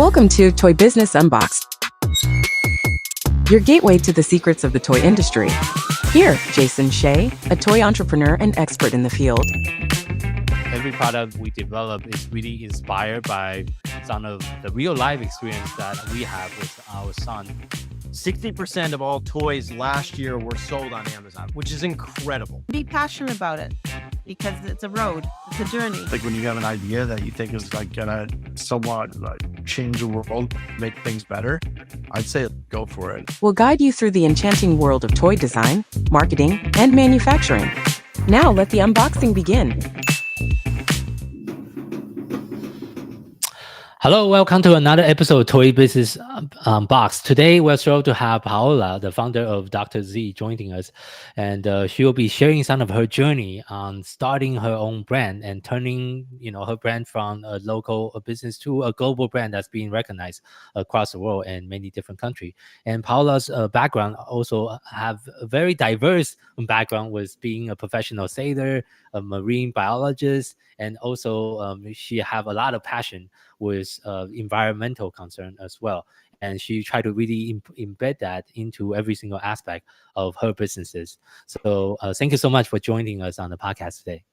Welcome to Toy Business Unboxed, your gateway to the secrets of the toy industry. Here, Jason Shea, a toy entrepreneur and expert in the field. Every product we develop is really inspired by some of the real life experience that we have with our son. 60% of all toys last year were sold on Amazon, which is incredible. Be passionate about it because it's a road, it's a journey. Like when you have an idea that you think is like gonna somewhat like change the world, make things better, I'd say go for it. We'll guide you through the enchanting world of toy design, marketing, and manufacturing. Now let the unboxing begin. Hello, welcome to another episode of Toy Business Unboxed. Today, we're thrilled to have Paola, the founder of Dr Zigs, joining us. And she'll be sharing some of her journey on starting her own brand and turning, her brand from a local business to a global brand that's being recognized across the world in many different countries. And Paola's background also have a very diverse background with being a professional sailor, a marine biologist, and also she have a lot of passion with environmental concern as well. And she tried to really embed that into every single aspect of her businesses. So thank you so much for joining us on the podcast today.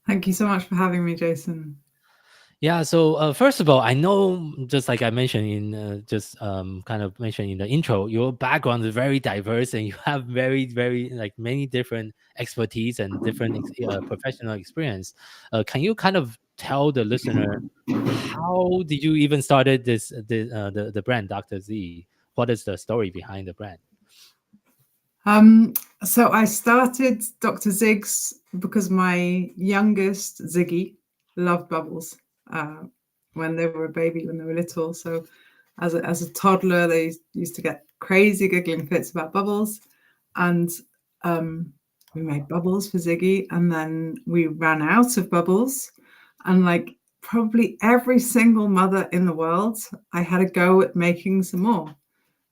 Thank you so much for having me, Jason. Yeah, so first of all, I know, just like I mentioned in kind of mentioned in the intro, your background is very diverse and you have very, very like many different expertise and different professional experience. Can you kind of tell the listener how did you even started the brand Dr Z? What is the story behind the brand? So I started Dr Zigs because my youngest Ziggy loved bubbles. When they were a baby, when they were little. So as a toddler, they used to get crazy giggling fits about bubbles. And we made bubbles for Ziggy. And then we ran out of bubbles. And like probably every single mother in the world, I had a go at making some more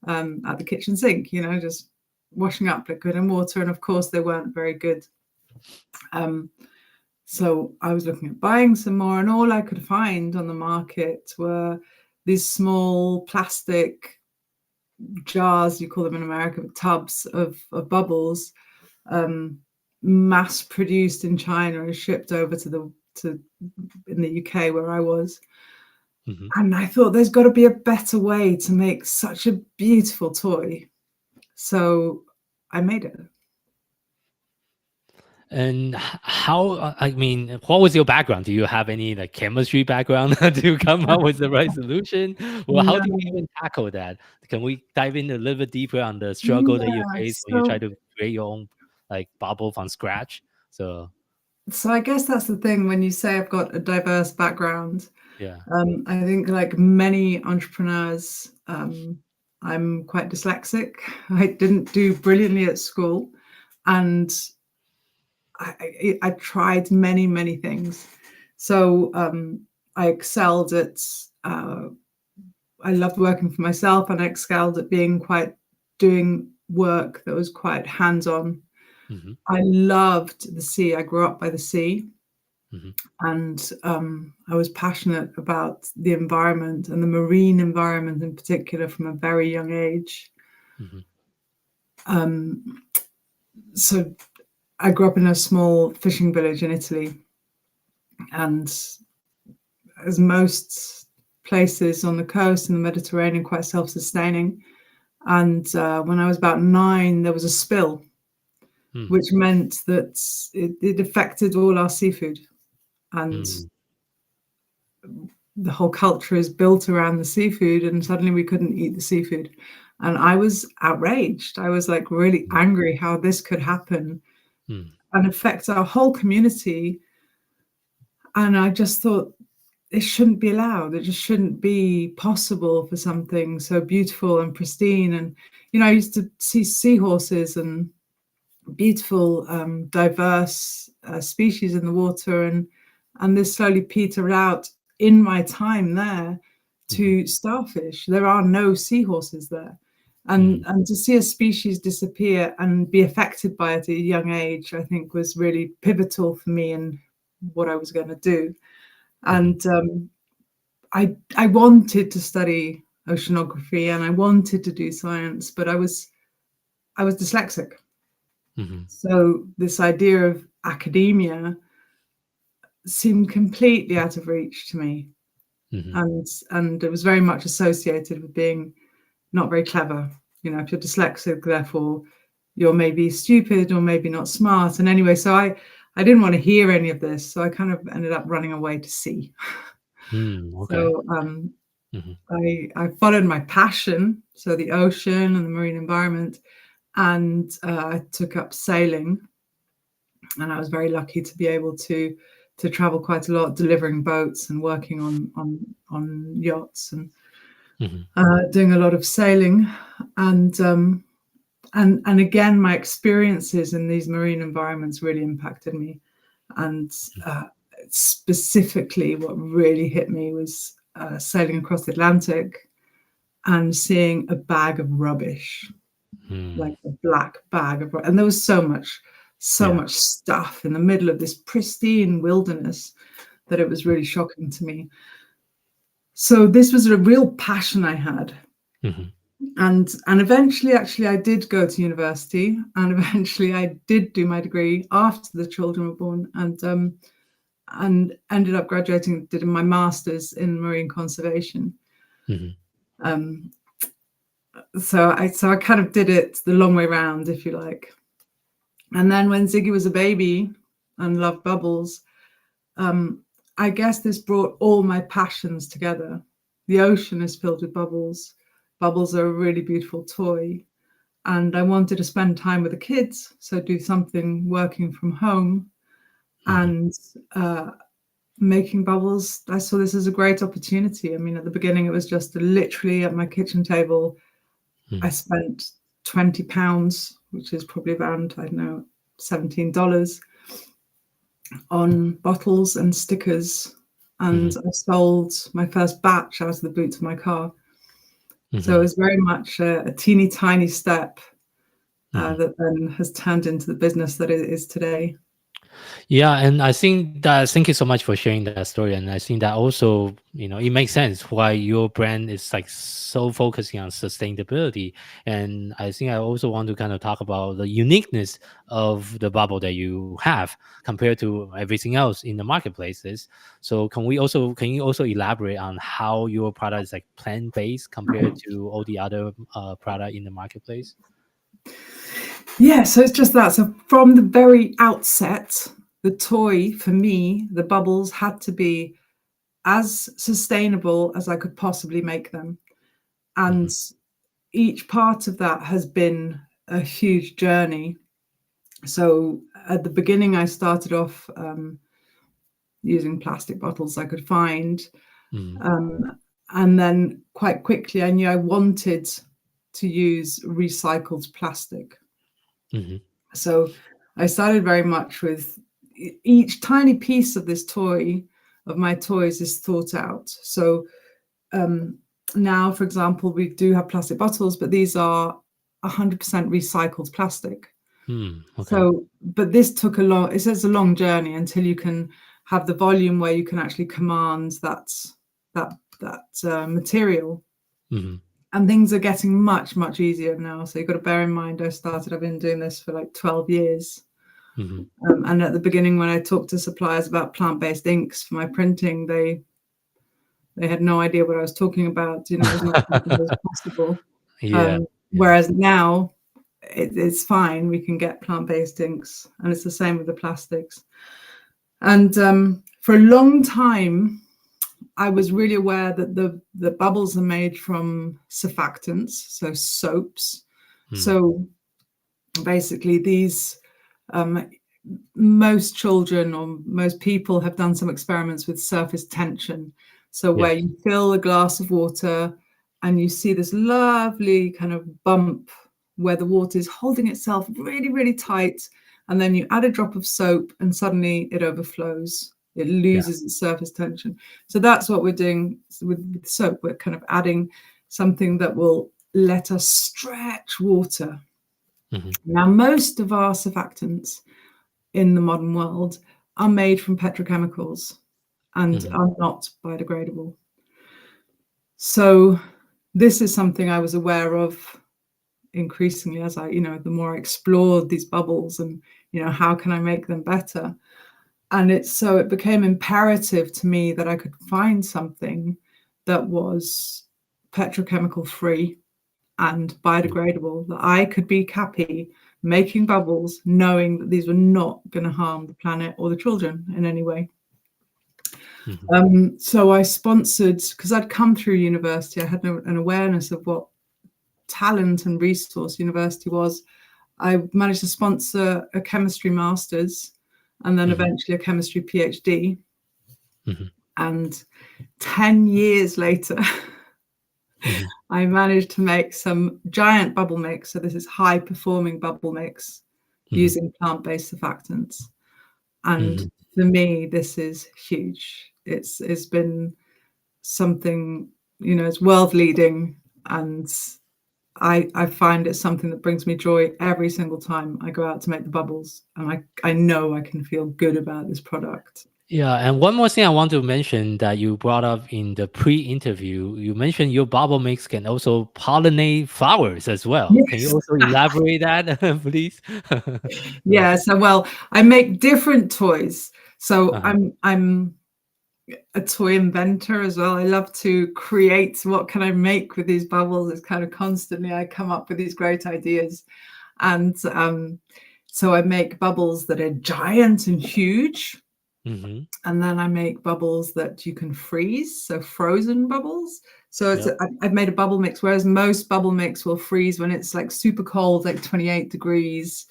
at the kitchen sink, just washing up liquid and water. And of course, they weren't very good. So I was looking at buying some more, and all I could find on the market were these small plastic jars, you call them in America, tubs of bubbles, mass produced in China and shipped over in the UK where I was. Mm-hmm. And I thought there's got to be a better way to make such a beautiful toy. So I made it. And what was your background? Do you have any like chemistry background to come up with the right solution? Well, how do you even tackle that? Can we dive in a little bit deeper on the struggle that you face when you try to create your own like bubble from scratch? So I guess that's the thing when you say I've got a diverse background. Yeah. I think like many entrepreneurs, I'm quite dyslexic. I didn't do brilliantly at school, and I tried many, many things. So I excelled at, I loved working for myself, and I excelled at doing work that was quite hands-on. Mm-hmm. I loved the sea. I grew up by the sea. Mm-hmm. And I was passionate about the environment and the marine environment in particular from a very young age. Mm-hmm. So I grew up in a small fishing village in Italy, and as most places on the coast in the Mediterranean, quite self-sustaining. And when I was about 9, there was a spill, which meant that it affected all our seafood. And the whole culture is built around the seafood, and suddenly we couldn't eat the seafood. And I was outraged. I was like really angry how this could happen. And affect our whole community. And I just thought it shouldn't be allowed. It just shouldn't be possible for something so beautiful and pristine. And, I used to see seahorses and beautiful, diverse species in the water. And this slowly petered out in my time there to starfish. There are no seahorses there. And to see a species disappear and be affected by it at a young age, I think was really pivotal for me in what I was going to do. And I wanted to study oceanography and I wanted to do science, but I was dyslexic. So this idea of academia seemed completely out of reach to me. And it was very much associated with being not very clever. You know, if you're dyslexic, therefore you're maybe stupid or maybe not smart. And anyway, so I didn't want to hear any of this. So I kind of ended up running away to sea. So I followed my passion, so the ocean and the marine environment, and I took up sailing. And I was very lucky to be able to travel quite a lot, delivering boats and working on yachts and doing a lot of sailing. And again, my experiences in these marine environments really impacted me. And specifically, what really hit me was sailing across the Atlantic and seeing a bag of rubbish, like a black bag of, and there was so much stuff in the middle of this pristine wilderness that it was really shocking to me. So this was a real passion I had. And eventually, actually, I did go to university, and eventually I did do my degree after the children were born, and ended up graduating, did my master's in marine conservation. So I kind of did it the long way round, if you like. And then when Ziggy was a baby and loved bubbles, I guess this brought all my passions together. The ocean is filled with bubbles. Bubbles are a really beautiful toy. And I wanted to spend time with the kids, so do something working from home. And making bubbles, I saw this as a great opportunity. I mean, at the beginning, it was just literally at my kitchen table. I spent £20, which is probably around, I don't know, $17 on bottles and stickers. And I sold my first batch out of the boot of my car. So it was very much a teeny tiny step that then has turned into the business that it is today. Yeah, and I think that thank you so much for sharing that story. And I think that also, you know, it makes sense why your brand is like so focusing on sustainability. And I think I also want to kind of talk about the uniqueness of the bubble that you have compared to everything else in the marketplaces. So can you also elaborate on how your product is like plant-based compared to all the other product in the marketplace? Yeah, so it's just that. So from the very outset, the toy, for me, the bubbles had to be as sustainable as I could possibly make them. And each part of that has been a huge journey. So at the beginning, I started off using plastic bottles I could find. And then quite quickly, I knew I wanted to use recycled plastic. So I started very much with each tiny piece of this toy, of my toys, is thought out. So now, for example, we do have plastic bottles, but these are 100% recycled plastic. So, but this took a long journey until you can have the volume where you can actually command that material. And things are getting much, much easier now. So you've got to bear in mind, I've been doing this for like 12 years. And at the beginning, when I talked to suppliers about plant-based inks for my printing, they had no idea what I was talking about. You know, it was not something that was possible. Whereas now it's fine. We can get plant-based inks, and it's the same with the plastics. And for a long time, I was really aware that the bubbles are made from surfactants, so soaps. So basically these, most children or most people have done some experiments with surface tension. So where you fill a glass of water and you see this lovely kind of bump where the water is holding itself really, really tight. And then you add a drop of soap and suddenly it overflows. It loses its surface tension. So that's what we're doing with soap. We're kind of adding something that will let us stretch water. Now, most of our surfactants in the modern world are made from petrochemicals and are not biodegradable. So this is something I was aware of increasingly as I, the more I explored these bubbles and, how can I make them better? And it became imperative to me that I could find something that was petrochemical free and biodegradable, that I could be happy making bubbles, knowing that these were not going to harm the planet or the children in any way. So I sponsored, because I'd come through university, I had an awareness of what talent and resource university was. I managed to sponsor a chemistry master's and then eventually a chemistry PhD. And 10 years later, I managed to make some giant bubble mix. So this is high performing bubble mix using plant-based surfactants. And for me, this is huge. It's been something, it's world leading, and I find it's something that brings me joy every single time I go out to make the bubbles, and I know I can feel good about this product. Yeah, and one more thing I want to mention that you brought up in the pre-interview, you mentioned your bubble mix can also pollinate flowers as well. Yes. Can you also elaborate that, please? Yeah, so well, I make different toys. So I'm a toy inventor as well. I love to create, what can I make with these bubbles? It's kind of constantly I come up with these great ideas. And so I make bubbles that are giant and huge. And then I make bubbles that you can freeze, so frozen bubbles. So I've made a bubble mix, whereas most bubble mix will freeze when it's like super cold, like 28 degrees,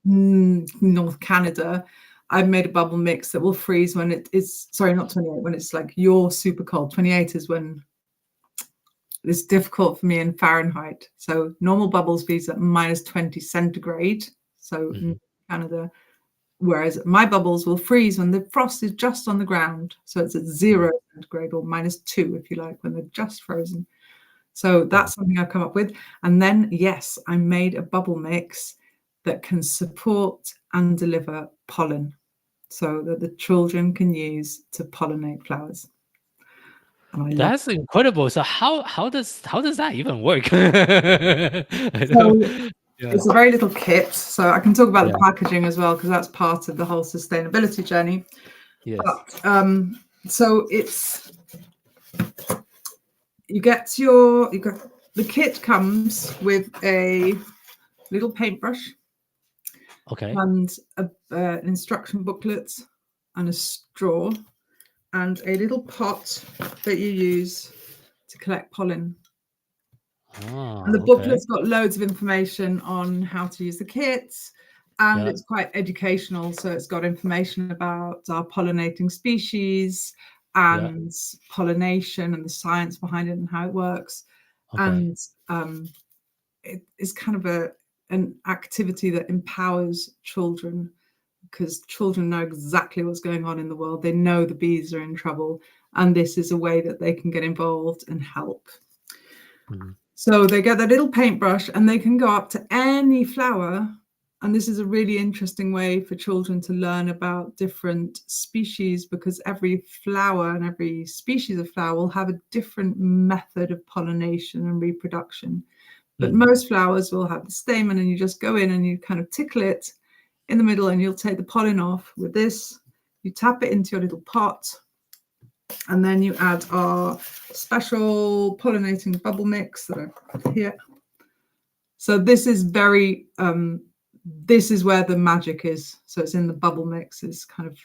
North Canada. I've made a bubble mix that will freeze when it is, sorry, not 28, when it's like you're super cold. 28 is when it's difficult for me in Fahrenheit. So normal bubbles freeze at -20 centigrade. So in Canada. Whereas my bubbles will freeze when the frost is just on the ground. So it's at 0 centigrade or -2, if you like, when they're just frozen. So that's something I've come up with. And then, yes, I made a bubble mix that can support and deliver pollen so that the children can use to pollinate flowers. That's incredible. So how does that even work? It's a very little kit, so I can talk about the packaging as well, because that's part of the whole sustainability journey. Yes. But, so it's the kit comes with a little paintbrush, and an instruction booklet, and a straw, and a little pot that you use to collect pollen. And the booklet's got loads of information on how to use the kits, and it's quite educational. So it's got information about our pollinating species and pollination and the science behind it and how it works. And it's kind of an activity that empowers children, because children know exactly what's going on in the world. They know the bees are in trouble, and this is a way that they can get involved and help. So they get their little paintbrush and they can go up to any flower. And this is a really interesting way for children to learn about different species, because every flower and every species of flower will have a different method of pollination and reproduction. But most flowers will have the stamen, and you just go in and you kind of tickle it in the middle, and you'll take the pollen off with this. You tap it into your little pot, and then you add our special pollinating bubble mix that I've got here. So this is very, this is where the magic is. So it's in the bubble mix. It's kind of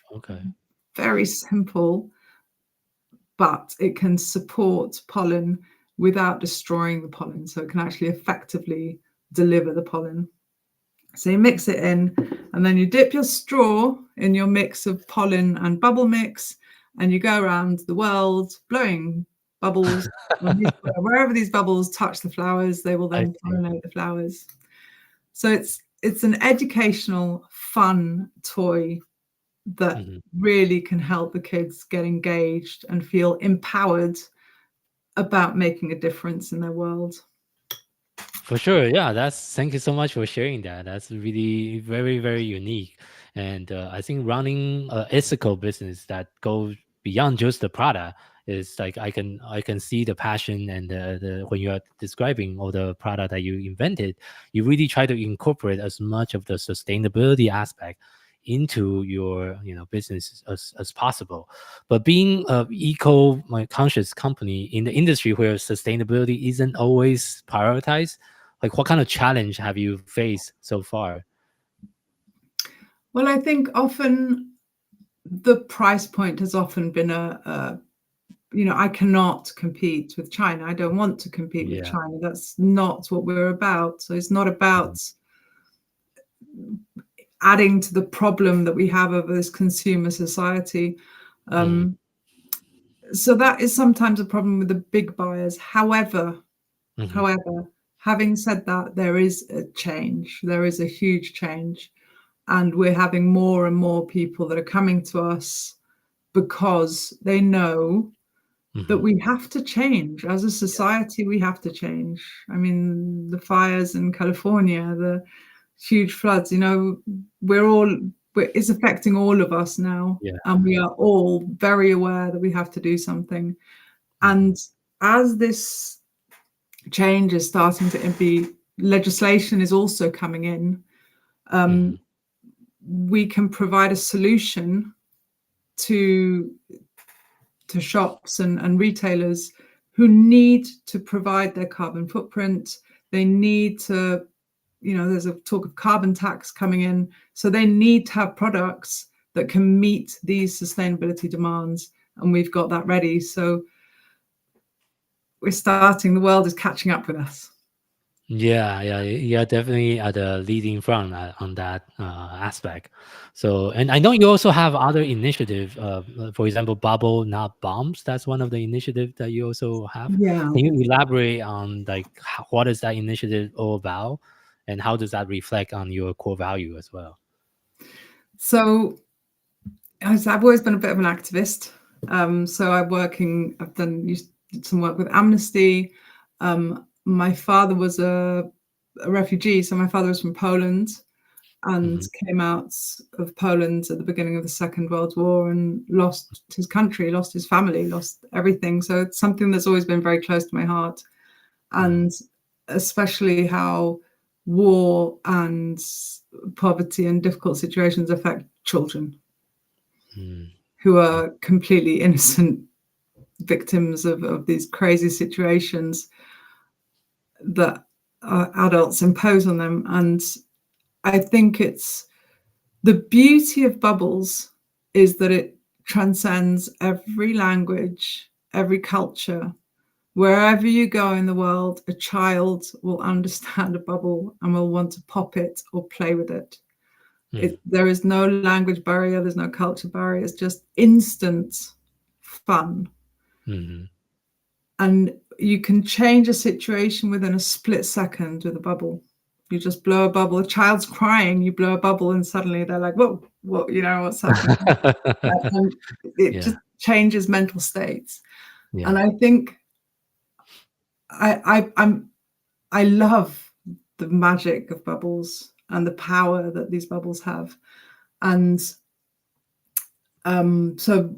very simple, but it can support pollen without destroying the pollen. So it can actually effectively deliver the pollen. So you mix it in, and then you dip your straw in your mix of pollen and bubble mix, and you go around the world blowing bubbles. Wherever these bubbles touch the flowers, they will then pollinate the flowers. So it's an educational, fun toy that really can help the kids get engaged and feel empowered about making a difference in their world. For sure. Yeah, thank you so much for sharing that. That's really very, very unique. And I think running an ethical business that goes beyond just the product It's like I can see the passion, and the when you are describing all the product that you invented, you really try to incorporate as much of the sustainability aspect into your business as possible. But being a eco conscious company in the industry where sustainability isn't always prioritized, like what kind of challenge have you faced so far? Well, I think often the price point has often been I cannot compete with China. I don't want to compete with China. That's not what we're about. So it's not about adding to the problem that we have of this consumer society. So that is sometimes a problem with the big buyers. However, having said that, there is a change. There is a huge change. And we're having more and more people that are coming to us because they know that we have to change. As a society, we have to change. I mean, the fires in California, the huge floods, it's affecting all of us now. And we are all very aware that we have to do something. And as this change is starting to be, legislation is also coming in. We can provide a solution to shops and retailers who need to provide their carbon footprint. They need to, there's a talk of carbon tax coming in. So they need to have products that can meet these sustainability demands. And we've got that ready. So the world is catching up with us. Yeah, definitely at the leading front on that aspect. So, and I know you also have other initiative, for example, bubble not bombs. That's one of the initiatives that you also have. Yeah. Can you elaborate on what is that initiative all about, and how does that reflect on your core value as well? So, I've always been a bit of an activist. So I've done some work with Amnesty. My father was a refugee. So my father was from Poland and came out of Poland at the beginning of the Second World War and lost his country, lost his family, lost everything. So it's something that's always been very close to my heart. And especially how war and poverty and difficult situations affect children who are completely innocent victims of these crazy situations that adults impose on them. And I think it's the beauty of bubbles is that it transcends every language, every culture. Wherever you go in the world, a child will understand a bubble and will want to pop it or play with it. There is no language barrier, there's no culture barrier, it's just instant fun. And you can change a situation within a split second with a bubble. You just blow a bubble. A child's crying, you blow a bubble, and suddenly they're like, "Whoa, what? What's happening?" And it just changes mental states. And I think I love the magic of bubbles and the power that these bubbles have. And so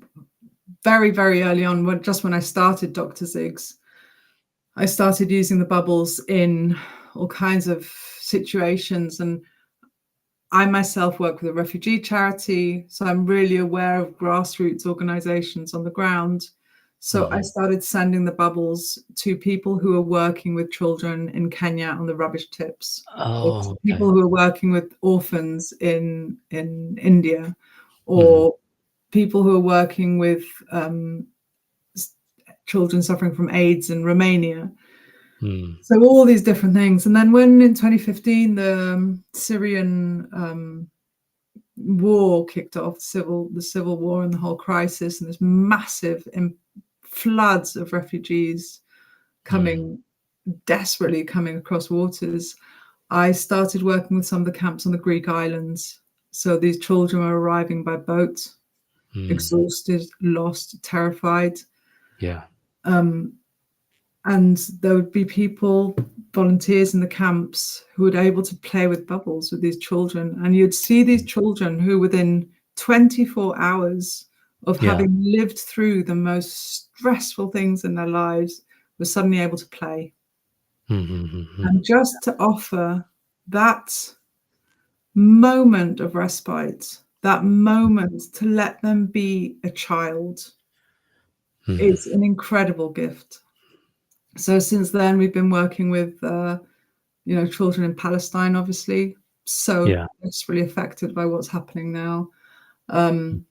very, very early on, when I started Dr. Zigs, I started using the bubbles in all kinds of situations. And I myself work with a refugee charity, so I'm really aware of grassroots organizations on the ground. So I started sending the bubbles to people who are working with children in Kenya on the rubbish tips, or people who are working with orphans in India, or people who are working with children suffering from AIDS in Romania. So all these different things. And then when in 2015 the Syrian war kicked off, the civil war and the whole crisis, and this massive floods of refugees desperately coming across waters, I started working with some of the camps on the Greek islands. So these children were arriving by boat, exhausted, lost, terrified. And there would be volunteers in the camps who were able to play with bubbles with these children. And you'd see these children who within 24 hours of having lived through the most stressful things in their lives was suddenly able to play. And just to offer that moment of respite, that moment to let them be a child, is an incredible gift. So since then, we've been working with, children in Palestine, obviously, so desperately affected by what's happening now. And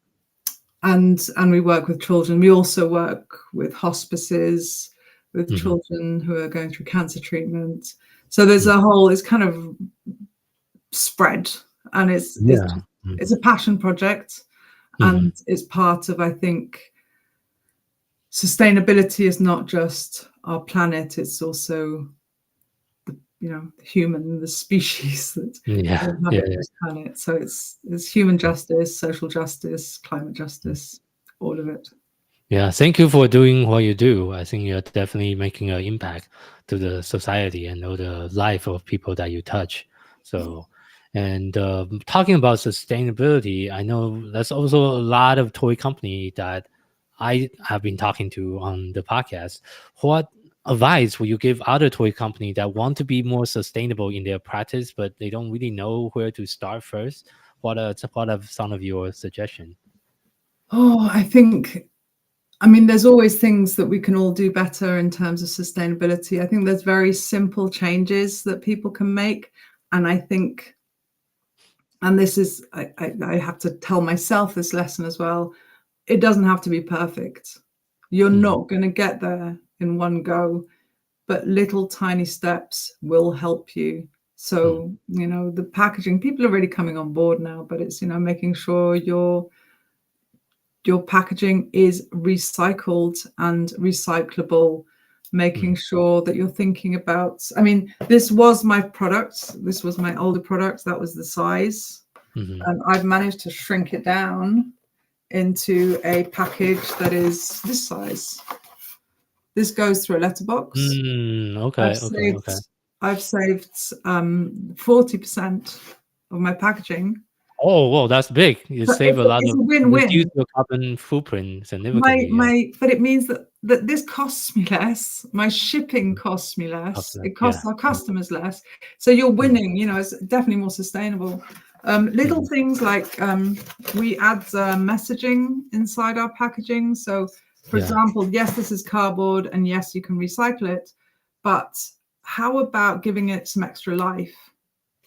we work with children. We also work with hospices, with children who are going through cancer treatment. So there's a whole, it's kind of spread, and it's a passion project, and it's part of, I think, sustainability is not just our planet, it's also the human, the species that inhabit this planet. So it's human justice, social justice, climate justice, all of it. Yeah, thank you for doing what you do. I think you're definitely making an impact to the society and all the life of people that you touch. So, and talking about sustainability, I know there's also a lot of toy company that I have been talking to on the podcast. What advice will you give other toy company that want to be more sustainable in their practice, but they don't really know where to start first? What are some of your suggestions? Oh, I think, there's always things that we can all do better in terms of sustainability. I think there's very simple changes that people can make. And I think, and this is, I have to tell myself this lesson as well, it doesn't have to be perfect. You're not going to get there in one go, but little tiny steps will help you. So, the packaging, people are really coming on board now, but it's, making sure your packaging is recycled and recyclable, making sure that you're thinking about, this was my product. This was my older product. That was the size. And I've managed to shrink it down into a package that is this size. This goes through a letterbox. I've saved 40% of my packaging. Oh, well, that's big. You save a lot of win-win. Reduce your carbon footprint significantly. But it means that this costs me less. My shipping costs me less. It costs our customers less. So you're winning. It's definitely more sustainable. Little things like we add messaging inside our packaging. So, for example, yes, this is cardboard, and yes, you can recycle it. But how about giving it some extra life?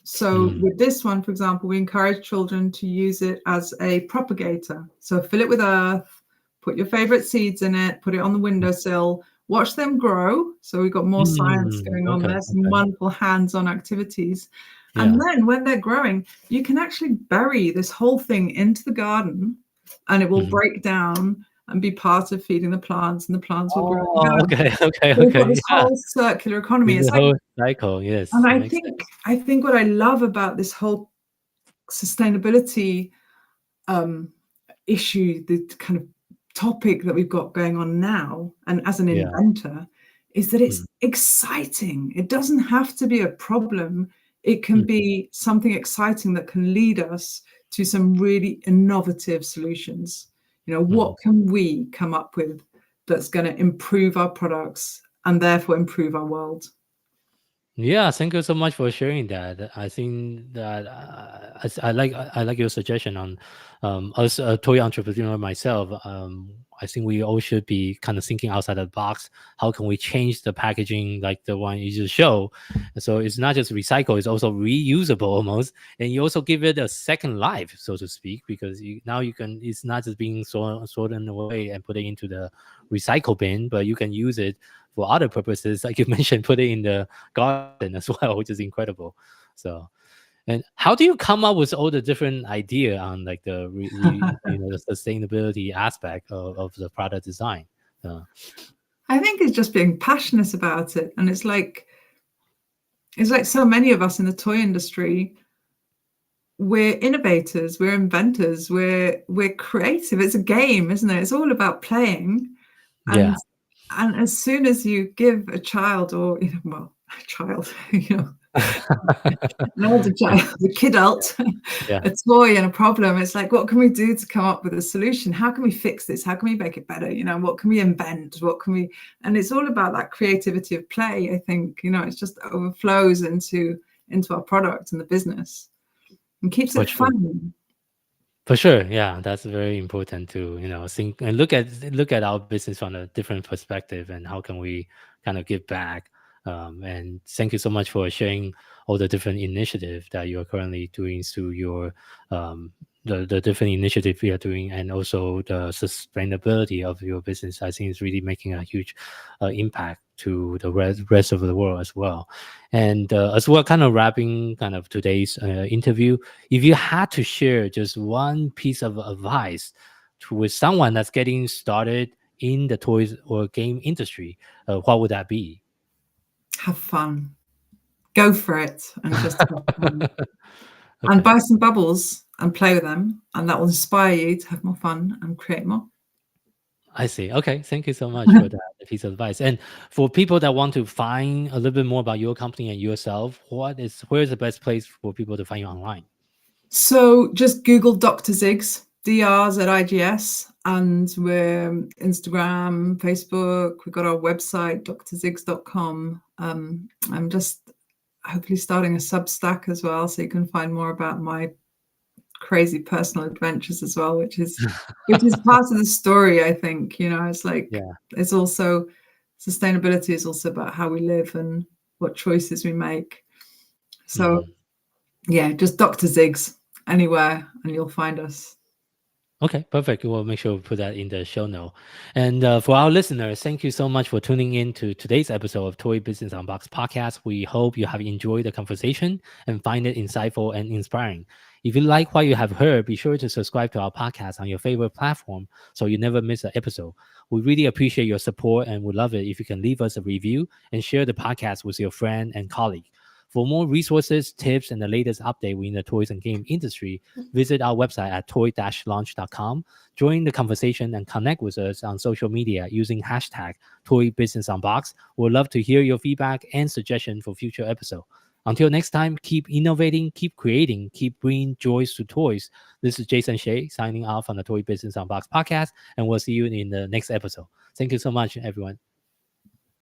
So with this one, for example, we encourage children to use it as a propagator. So fill it with earth, put your favorite seeds in it, put it on the windowsill, watch them grow. So we've got more science going on there, some wonderful hands-on activities. And then when they're growing, you can actually bury this whole thing into the garden, and it will break down and be part of feeding the plants, and the plants will grow. We've got this whole circular economy. It's a whole cycle, yes. And I think what I love about this whole sustainability issue, the kind of topic that we've got going on now, and as an inventor, is that it's exciting. It doesn't have to be a problem. It can be something exciting that can lead us to some really innovative solutions. What can we come up with that's going to improve our products and therefore improve our world? Yeah, thank you so much for sharing that. I think that I like your suggestion on as a toy entrepreneur myself. I think we all should be kind of thinking outside the box. How can we change the packaging like the one you just showed? So it's not just recycle, it's also reusable almost. And you also give it a second life, so to speak, because now you can, it's not just being sorted away and put it into the recycle bin, but you can use it for other purposes. Like you mentioned, put it in the garden as well, which is incredible. So, and how do you come up with all the different idea on like the the sustainability aspect of the product design? I think it's just being passionate about it, and it's like so many of us in the toy industry. We're innovators, we're inventors, we're creative. It's a game, isn't it? It's all about playing. And as soon as you give a child, or a child, an older child, a kidult, Yeah. a toy and a problem. It's like, what can we do to come up with a solution? How can we fix this? How can we make it better? What can we invent? What can we, and it's all about that creativity of play. I think, it just overflows into our product and the business and keeps it fun. For sure, yeah, that's very important to think and look at our business from a different perspective, and how can we kind of give back. And thank you so much for sharing all the different initiatives that you are currently doing through your the different initiatives you are doing, and also the sustainability of your business. I think it's really making a huge impact to the rest of the world as well. And as well, kind of wrapping kind of today's interview, if you had to share just one piece of advice with someone that's getting started in the toys or game industry, what would that be? Have fun. Go for it and just have fun. Okay. And buy some bubbles and play with them, and that will inspire you to have more fun and create more. I see. Okay. Thank you so much for that piece of advice. And for people that want to find a little bit more about your company and yourself, where's the best place for people to find you online? So just Google Dr Zigs, DRZIGS, and we're Instagram, Facebook. We've got our website, drzigs.com. I'm just hopefully starting a Substack as well, so you can find more about my crazy personal adventures as well, which is part of the story. I think it's like, it's also, sustainability is also about how we live and what choices we make. So just Dr Zigs anywhere and you'll find us. Okay, perfect. We'll make sure we put that in the show note. And for our listeners, thank you so much for tuning in to today's episode of Toy Business Unboxed podcast. We hope you have enjoyed the conversation and find it insightful and inspiring. If you like what you have heard, be sure to subscribe to our podcast on your favorite platform so you never miss an episode. We really appreciate your support and would love it if you can leave us a review and share the podcast with your friend and colleague. For more resources, tips, and the latest update within the toys and game industry, visit our website at toy-launch.com. Join the conversation and connect with us on social media using hashtag Toy Business Unboxed. We'd love to hear your feedback and suggestions for future episodes. Until next time, keep innovating, keep creating, keep bringing joys to toys. This is Jason Shea signing off on the Toy Business Unboxed podcast, and we'll see you in the next episode. Thank you so much, everyone.